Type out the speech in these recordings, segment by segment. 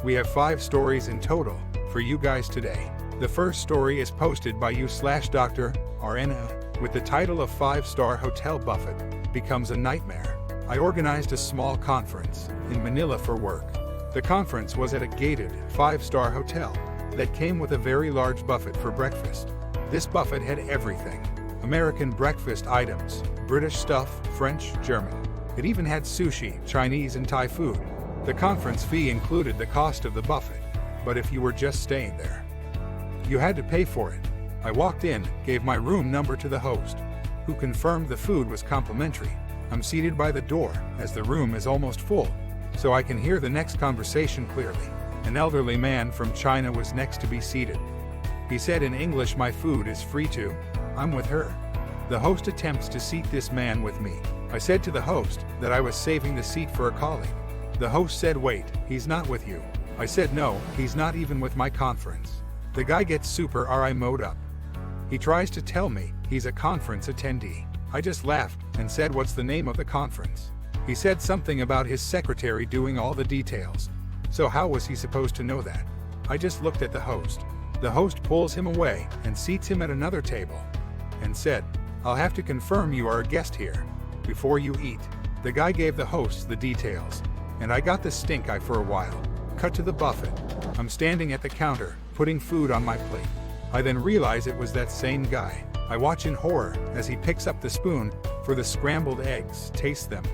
We have 5 stories in total for you guys today. The first story is posted by you/Dr. Arena with the title of 5-Star Hotel Buffet Becomes a Nightmare. I organized a small conference in Manila for work. The conference was at a gated 5-star hotel that came with a very large buffet for breakfast. This buffet had everything: American breakfast items, British stuff, French, German. It even had sushi, Chinese and Thai food. The conference fee included the cost of the buffet, but if you were just staying there, you had to pay for it. I walked in, gave my room number to the host, who confirmed the food was complimentary. I'm seated by the door, as the room is almost full, so I can hear the next conversation clearly. An elderly man from China was next to be seated. He said in English, "My food is free too. I'm with her." The host attempts to seat this man with me. I said to the host that I was saving the seat for a colleague. The host said, "Wait, he's not with you." I said, "No, he's not even with my conference." The guy gets super RI mode up. He tries to tell me he's a conference attendee. I just laughed and said, "What's the name of the conference?" He said something about his secretary doing all the details. So how was he supposed to know that? I just looked at the host. The host pulls him away and seats him at another table and said, "I'll have to confirm you are a guest here before you eat." The guy gave the host the details, and I got the stink eye for a while. Cut to the buffet. I'm standing at the counter, putting food on my plate. I then realize it was that same guy. I watch in horror as he picks up the spoon for the scrambled eggs, tastes them,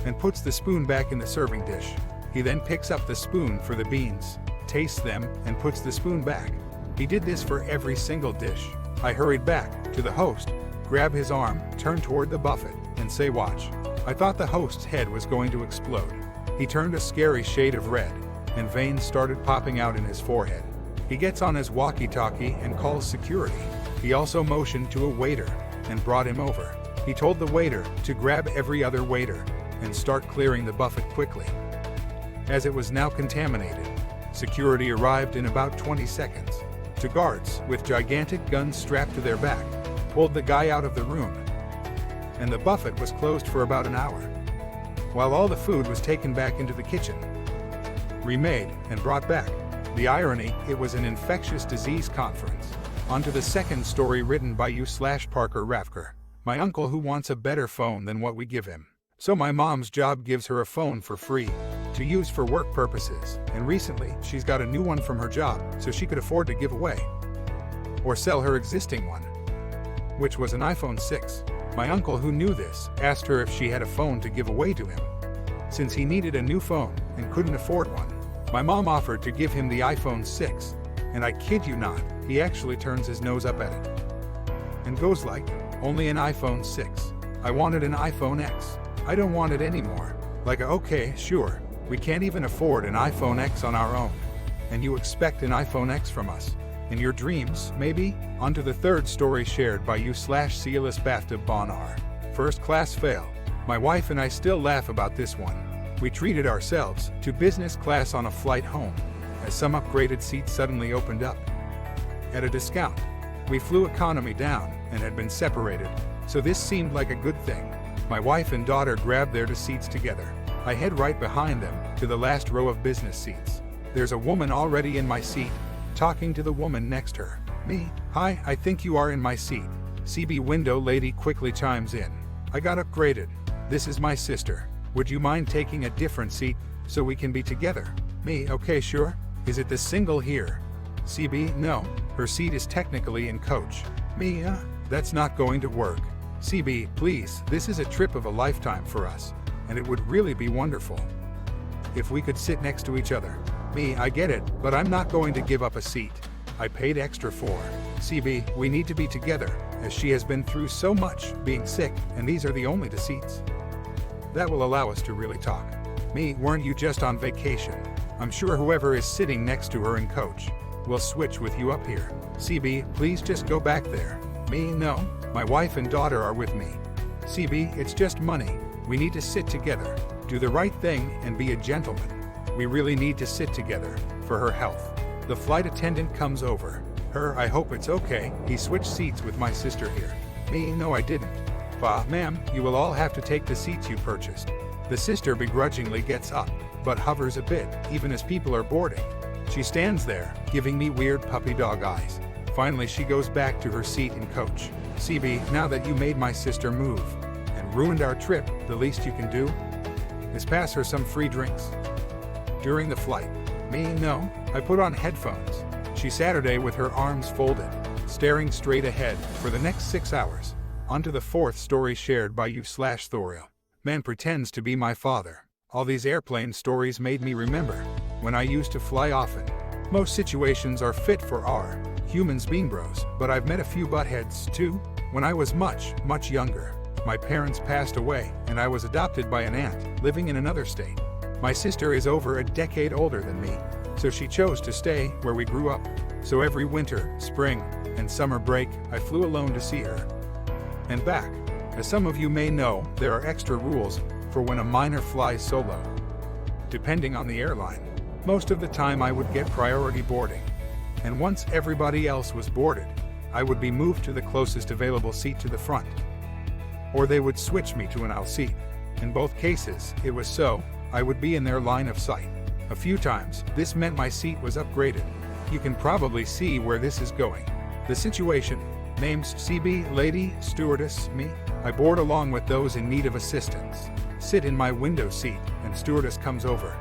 and puts the spoon back in the serving dish. He then picks up the spoon for the beans, tastes them, and puts the spoon back. He did this for every single dish. I hurried back to the host, grab his arm, turn toward the buffet, and say, "Watch." I thought the host's head was going to explode. He turned a scary shade of red, and veins started popping out in his forehead. He gets on his walkie-talkie and calls security. He also motioned to a waiter and brought him over. He told the waiter to grab every other waiter and start clearing the buffet quickly, as it was now contaminated. Security arrived in about 20 seconds. 2 guards with gigantic guns strapped to their back pulled the guy out of the room, and the buffet was closed for about an hour, while all the food was taken back into the kitchen, remade, and brought back. The irony, it was an infectious disease conference. On to the second story, written by you/Parker Rafker. My uncle who wants a better phone than what we give him. So my mom's job gives her a phone for free to use for work purposes, and recently she's got a new one from her job so she could afford to give away or sell her existing one, which was an iPhone 6. My uncle, who knew this, asked her if she had a phone to give away to him, since he needed a new phone and couldn't afford one. My mom offered to give him the iPhone 6, and I kid you not, he actually turns his nose up at it and goes like, "Only an iPhone 6. I wanted an iPhone X. I don't want it anymore." Like, okay, sure, we can't even afford an iPhone X on our own, and you expect an iPhone X from us? In your dreams, maybe? On to the third story, shared by you/Silas BAFTA Bonar. First class fail. My wife and I still laugh about this one. We treated ourselves to business class on a flight home, as some upgraded seats suddenly opened up at a discount. We flew economy down and had been separated, so this seemed like a good thing. My wife and daughter grabbed their seats together. I head right behind them to the last row of business seats. There's a woman already in my seat, talking to the woman next to her. Me, "Hi, I think you are in my seat." CB window lady quickly chimes in. "I got upgraded. This is my sister. Would you mind taking a different seat so we can be together?" Me, "Okay, sure. Is it the single here?" CB, "No, her seat is technically in coach." Me, "That's not going to work." CB, "Please, this is a trip of a lifetime for us, and it would really be wonderful if we could sit next to each other." Me, "I get it, but I'm not going to give up a seat I paid extra for." CB, "We need to be together, as she has been through so much, being sick, and these are the only 2 seats that will allow us to really talk." Me, "Weren't you just on vacation? I'm sure whoever is sitting next to her in coach will switch with you up here." CB, "Please just go back there." Me, "No, my wife and daughter are with me." CB, "It's just money. We need to sit together, do the right thing, and be a gentleman. We really need to sit together for her health." The flight attendant comes over. Her, "I hope it's okay. He switched seats with my sister here." Me, "No, I didn't. Bah, ma'am, you will all have to take the seats you purchased. The sister begrudgingly gets up, but hovers a bit, even as people are boarding. She stands there, giving me weird puppy dog eyes. Finally, she goes back to her seat in coach. CB, now that you made my sister move and ruined our trip, the least you can do is pass her some free drinks. During the flight, me, no, I put on headphones. She Saturday with her arms folded, staring straight ahead for the next 6 hours. Onto the fourth story shared by you/Thorio. Man pretends to be my father. All these airplane stories made me remember when I used to fly often. Most situations are fit for our humans being bros, but I've met a few buttheads too. When I was much, much younger, my parents passed away and I was adopted by an aunt living in another state. My sister is over a decade older than me, so she chose to stay where we grew up. So every winter, spring, and summer break, I flew alone to see her and back. As some of you may know, there are extra rules for when a minor flies solo, depending on the airline. Most of the time I would get priority boarding, and once everybody else was boarded, I would be moved to the closest available seat to the front, or they would switch me to an aisle seat. In both cases, it was so I would be in their line of sight. A few times, this meant my seat was upgraded. You can probably see where this is going. The situation: names CB, lady, stewardess, me. I board along with those in need of assistance. Sit in my window seat, and stewardess comes over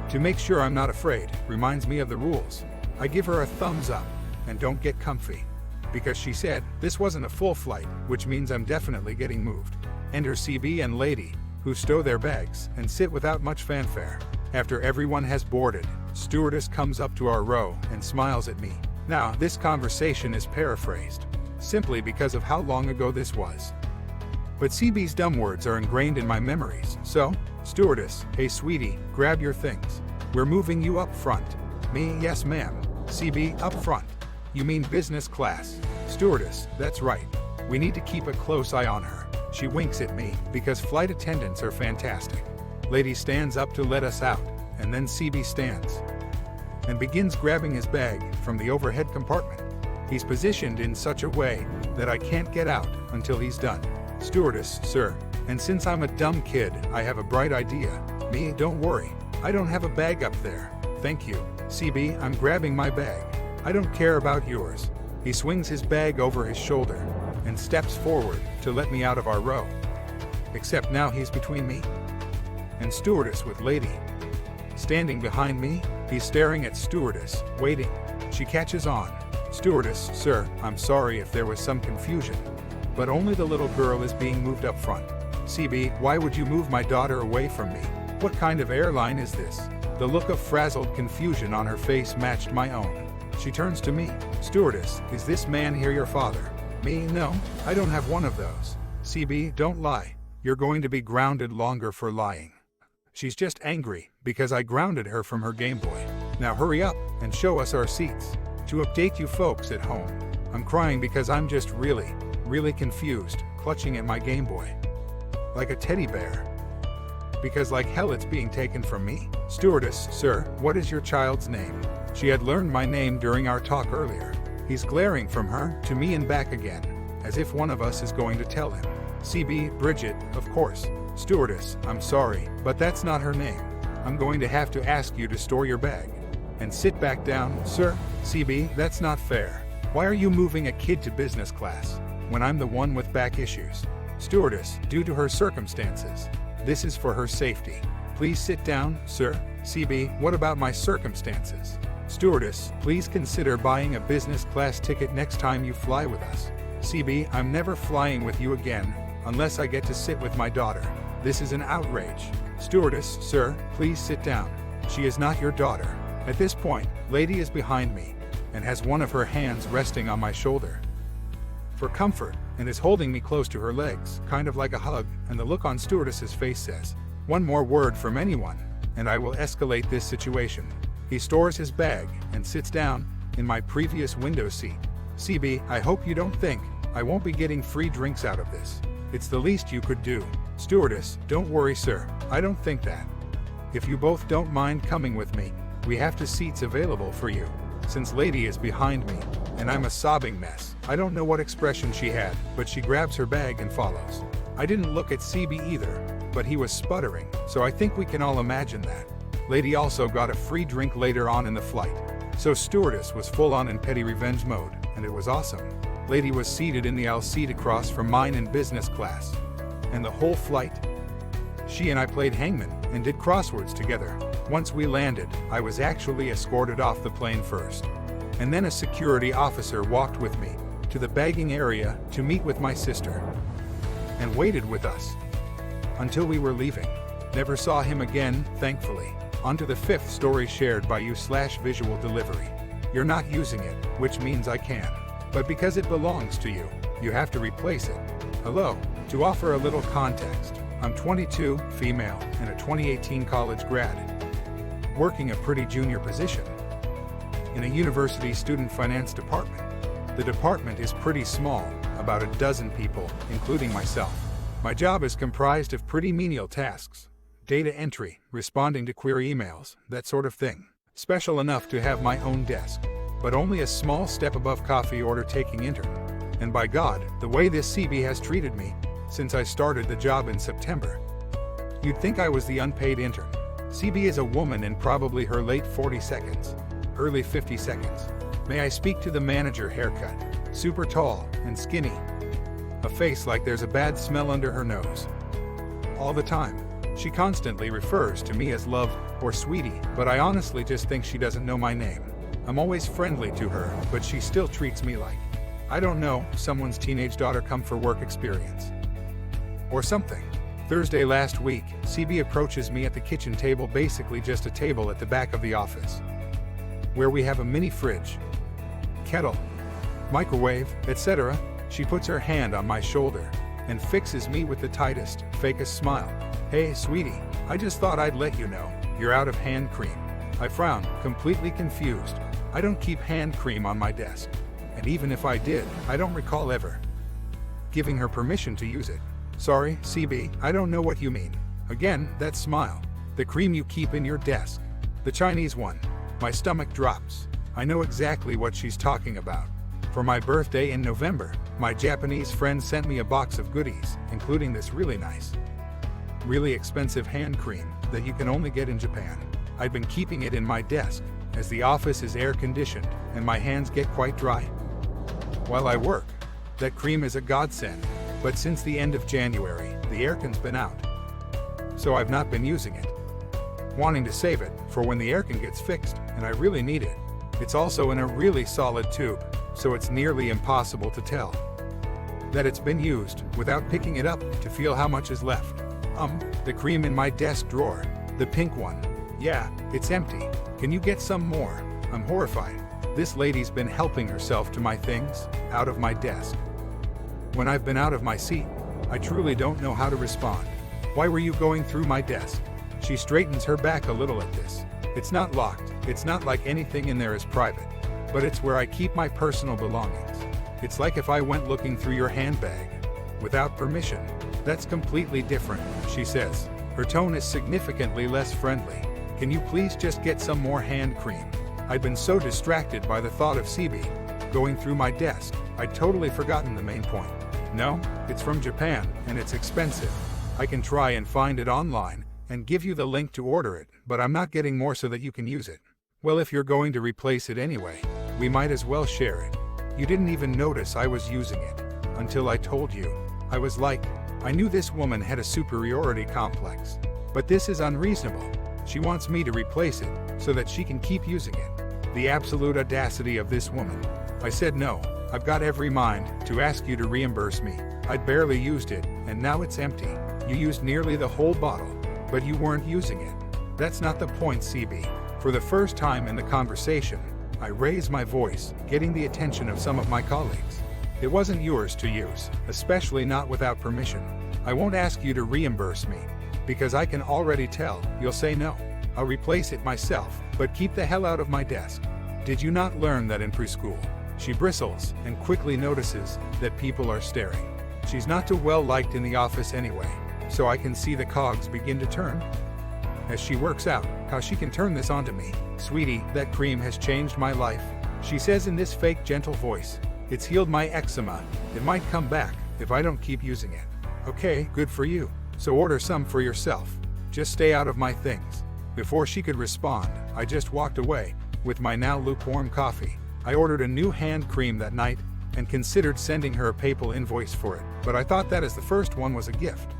to make sure I'm not afraid, reminds me of the rules. I give her a thumbs up and don't get comfy, because she said this wasn't a full flight, which means I'm definitely getting moved. Enter CB and lady, who stow their bags and sit without much fanfare. After everyone has boarded, stewardess comes up to our row and smiles at me. Now, this conversation is paraphrased, simply because of how long ago this was. But CB's dumb words are ingrained in my memories. So, stewardess, hey sweetie, grab your things. We're moving you up front. Me, yes ma'am. CB, up front. You mean business class? Stewardess, that's right. We need to keep a close eye on her. She winks at me, because flight attendants are fantastic. Lady stands up to let us out, and then CB stands and begins grabbing his bag from the overhead compartment. He's positioned in such a way that I can't get out until he's done. Stewardess, sir, and since I'm a dumb kid, I have a bright idea. Me, don't worry. I don't have a bag up there. Thank you. CB, I'm grabbing my bag. I don't care about yours. He swings his bag over his shoulder and steps forward to let me out of our row. Except now he's between me and stewardess with lady. Standing behind me, he's staring at stewardess, waiting. She catches on. Stewardess, sir, I'm sorry if there was some confusion, but only the little girl is being moved up front. CB, why would you move my daughter away from me? What kind of airline is this? The look of frazzled confusion on her face matched my own. She turns to me. Stewardess, is this man here your father? Me, no, I don't have one of those. CB, don't lie. You're going to be grounded longer for lying. She's just angry because I grounded her from her Game Boy. Now hurry up and show us our seats. To update you folks at home, I'm crying because I'm just really confused, clutching at my Game Boy like a teddy bear, because like hell it's being taken from me. Stewardess, sir, what is your child's name? She had learned my name during our talk earlier. He's glaring from her to me and back again, as if one of us is going to tell him. CB, Bridget, of course. Stewardess, I'm sorry, but that's not her name. I'm going to have to ask you to store your bag and sit back down, sir. CB, that's not fair. Why are you moving a kid to business class when I'm the one with back issues? Stewardess, due to her circumstances. This is for her safety. Please sit down, sir. CB, what about my circumstances? Stewardess, please consider buying a business class ticket next time you fly with us. CB, I'm never flying with you again unless I get to sit with my daughter. This is an outrage. Stewardess, sir, please sit down. She is not your daughter. At this point, lady is behind me and has one of her hands resting on my shoulder for comfort and is holding me close to her legs, kind of like a hug, and the look on stewardess's face says, one more word from anyone, and I will escalate this situation. He stores his bag and sits down in my previous window seat. CB, I hope you don't think I won't be getting free drinks out of this. It's the least you could do. Stewardess, don't worry, sir. I don't think that. If you both don't mind coming with me, we have 2 seats available for you. since Lady is behind me, and I'm a sobbing mess. I don't know what expression she had, but she grabs her bag and follows. I didn't look at CB either, but he was sputtering, so I think we can all imagine that. Lady also got a free drink later on in the flight. So stewardess was full on in petty revenge mode, and it was awesome. Lady was seated in the aisle seat across from mine in business class. And the whole flight, she and I played hangman and did crosswords together. Once we landed, I was actually escorted off the plane first. And then a security officer walked with me to the bagging area to meet with my sister. And waited with us until we were leaving. Never saw him again, thankfully. On to the 5th story shared by you/visual delivery. You're not using it, which means I can. But because it belongs to you, you have to replace it. Hello. To offer a little context, I'm 22, female, and a 2018 college grad. Working a pretty junior position in a university student finance department. The department is pretty small, about a dozen people, including myself. My job is comprised of pretty menial tasks. Data entry, responding to query emails, that sort of thing. Special enough to have my own desk, but only a small step above coffee order taking intern. And by God, the way this CB has treated me since I started the job in September. You'd think I was the unpaid intern. CB is a woman in probably her late 40 seconds, early 50 seconds. May I speak to the manager? Haircut, super tall and skinny. A face like there's a bad smell under her nose. All the time. She constantly refers to me as love or sweetie, but I honestly just think she doesn't know my name. I'm always friendly to her, but she still treats me like, I don't know, someone's teenage daughter come for work experience. Or something. Thursday last week, CB approaches me at the kitchen table, basically just a table at the back of the office, where we have a mini fridge, kettle, microwave, etc. She puts her hand on my shoulder and fixes me with the tightest, fakest smile. Hey, sweetie, I just thought I'd let you know, you're out of hand cream. I frown, completely confused. I don't keep hand cream on my desk. And even if I did, I don't recall ever giving her permission to use it. Sorry, CB, I don't know what you mean. Again, that smile. The cream you keep in your desk. The Chinese one. My stomach drops. I know exactly what she's talking about. For my birthday in November, my Japanese friend sent me a box of goodies, including this really nice, really expensive hand cream that you can only get in Japan. I'd been keeping it in my desk, as the office is air-conditioned and my hands get quite dry while I work. That cream is a godsend, but since the end of January, the aircon's been out, so I've not been using it. Wanting to save it for when the aircon gets fixed, and I really need it. It's also in a really solid tube, so it's nearly impossible to tell that it's been used without picking it up to feel how much is left. The cream in my desk drawer, the pink one. Yeah, it's empty. Can you get some more? I'm horrified. This lady's been helping herself to my things, out of my desk. When I've been out of my seat, I truly don't know how to respond. Why were you going through my desk? She straightens her back a little at this. It's not locked. It's not like anything in there is private, but it's where I keep my personal belongings. It's like if I went looking through your handbag without permission. That's completely different, she says. Her tone is significantly less friendly. Can you please just get some more hand cream? I'd been so distracted by the thought of CB going through my desk, I'd totally forgotten the main point. No, it's from Japan, and it's expensive. I can try and find it online and give you the link to order it, but I'm not getting more so that you can use it. Well, if you're going to replace it anyway, we might as well share it. You didn't even notice I was using it until I told you. I was like, I knew this woman had a superiority complex, but this is unreasonable. She wants me to replace it so that she can keep using it. The absolute audacity of this woman. I said no, I've got every mind to ask you to reimburse me. I'd barely used it, and now it's empty. You used nearly the whole bottle, but you weren't using it. That's not the point, CB. For the first time in the conversation, I raised my voice, getting the attention of some of my colleagues. It wasn't yours to use, especially not without permission. I won't ask you to reimburse me, because I can already tell you'll say no. I'll replace it myself, but keep the hell out of my desk. Did you not learn that in preschool? She bristles and quickly notices that people are staring. She's not too well liked in the office anyway, so I can see the cogs begin to turn as she works out how she can turn this onto me. Sweetie, that cream has changed my life. She says in this fake gentle voice, "It's healed my eczema. It might come back if I don't keep using it." Okay, good for you. So order some for yourself. Just stay out of my things. Before she could respond, I just walked away with my now lukewarm coffee. I ordered a new hand cream that night and considered sending her a PayPal invoice for it, but I thought that as the first one was a gift.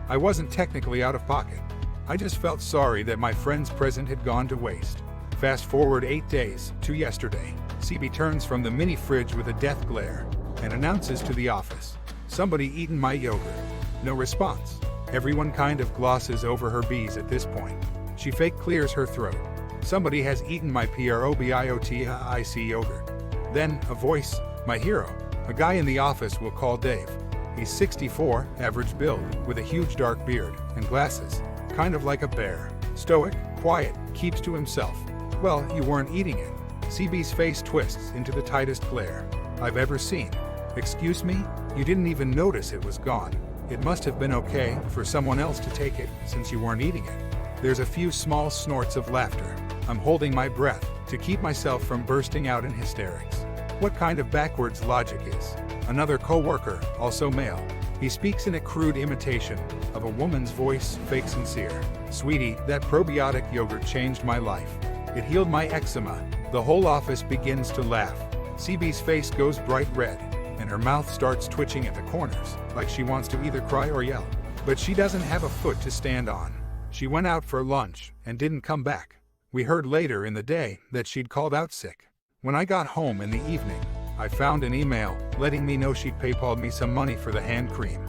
I wasn't technically out of pocket. I just felt sorry that my friend's present had gone to waste. Fast forward 8 days to yesterday. CB turns from the mini fridge with a death glare and announces to the office, "Somebody eaten my yogurt." No response. Everyone kind of glosses over her B's at this point. She fake clears her throat. "Somebody has eaten my probiotic yogurt." Then, a voice, "My hero." A guy in the office we'll call Dave. He's 64, average build, with a huge dark beard and glasses. Kind of like a bear. Stoic, quiet, keeps to himself. "Well, you weren't eating it." CB's face twists into the tightest glare I've ever seen. "Excuse me? You didn't even notice it was gone. It must have been okay for someone else to take it since you weren't eating it." There's a few small snorts of laughter. I'm holding my breath to keep myself from bursting out in hysterics. What kind of backwards logic is? Another co-worker, also male. He speaks in a crude imitation of a woman's voice, fake sincere. "Sweetie, that probiotic yogurt changed my life. It healed my eczema." The whole office begins to laugh. CB's face goes bright red, and her mouth starts twitching at the corners, like she wants to either cry or yell. But she doesn't have a foot to stand on. She went out for lunch and didn't come back. We heard later in the day that she'd called out sick. When I got home in the evening, I found an email letting me know she'd PayPal'd me some money for the hand cream.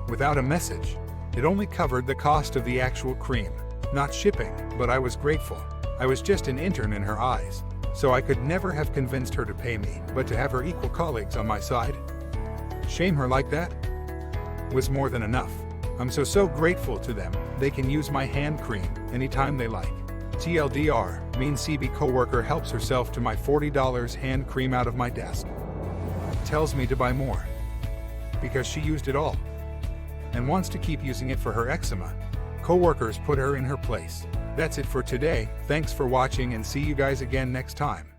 Without a message, it only covered the cost of the actual cream, not shipping, but I was grateful. I was just an intern in her eyes, so I could never have convinced her to pay me, but to have her equal colleagues on my side, shame her like that, was more than enough. I'm so grateful to them. They can use my hand cream anytime they like. TLDR, mean CB coworker helps herself to my $40 hand cream out of my desk. Tells me to buy more because she used it all and wants to keep using it for her eczema. Coworkers put her in her place. That's it for today. Thanks for watching and see you guys again next time.